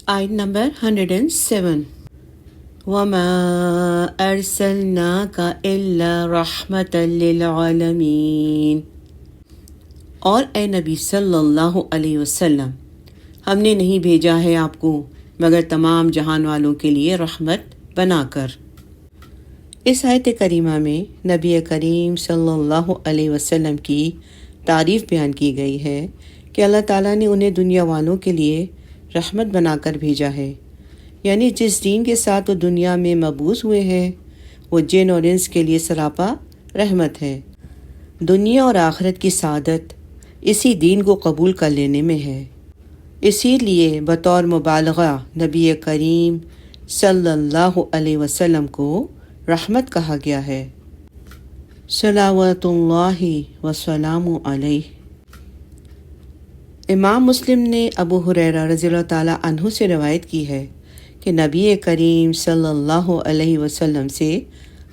آیت نمبر 107 وَمَا أَرْسَلْنَاكَ إِلَّا رَحْمَةً لِّلْعَالَمِينَ، اور اے نبی صلی اللہ علیہ وسلم، ہم نے نہیں بھیجا ہے آپ کو مگر تمام جہان والوں کے لیے رحمت بنا کر۔ اس آیت کریمہ میں نبی کریم صلی اللہ علیہ وسلم کی تعریف بیان کی گئی ہے کہ اللہ تعالیٰ نے انہیں دنیا والوں کے لیے رحمت بنا کر بھیجا ہے، یعنی جس دین کے ساتھ وہ دنیا میں مبعوث ہوئے ہیں وہ جن اور انس کے لیے سراپا رحمت ہے۔ دنیا اور آخرت کی سعادت اسی دین کو قبول کر لینے میں ہے، اسی لیے بطور مبالغہ نبی کریم صلی اللہ علیہ وسلم کو رحمت کہا گیا ہے۔ صلوات اللہ وسلام علیہ۔ امام مسلم نے ابو ہریرہ رضی اللہ تعالیٰ عنہ سے روایت کی ہے کہ نبی کریم صلی اللہ علیہ وسلم سے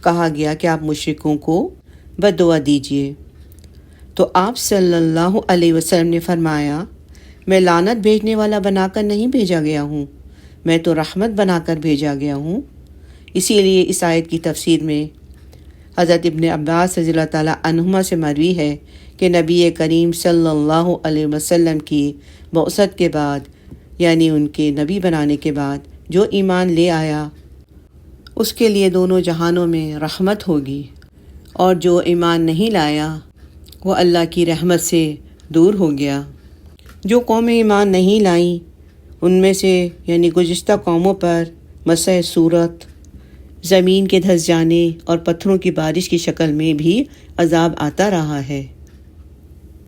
کہا گیا کہ آپ مشرکوں کو بد دعا دیجیے، تو آپ صلی اللہ علیہ وسلم نے فرمایا، میں لعنت بھیجنے والا بنا کر نہیں بھیجا گیا ہوں، میں تو رحمت بنا کر بھیجا گیا ہوں۔ اسی لیے اس آیت کی تفسیر میں حضرت ابن عباس رضی اللہ تعالیٰ عنہما سے مروی ہے کہ نبی کریم صلی اللہ علیہ وسلم کی بعثت کے بعد، یعنی ان کے نبی بنانے کے بعد جو ایمان لے آیا اس کے لیے دونوں جہانوں میں رحمت ہوگی، اور جو ایمان نہیں لایا وہ اللہ کی رحمت سے دور ہو گیا۔ جو قومیں ایمان نہیں لائیں ان میں سے یعنی گزشتہ قوموں پر مسح صورت، زمین کے دھس جانے اور پتھروں کی بارش کی شکل میں بھی عذاب آتا رہا ہے۔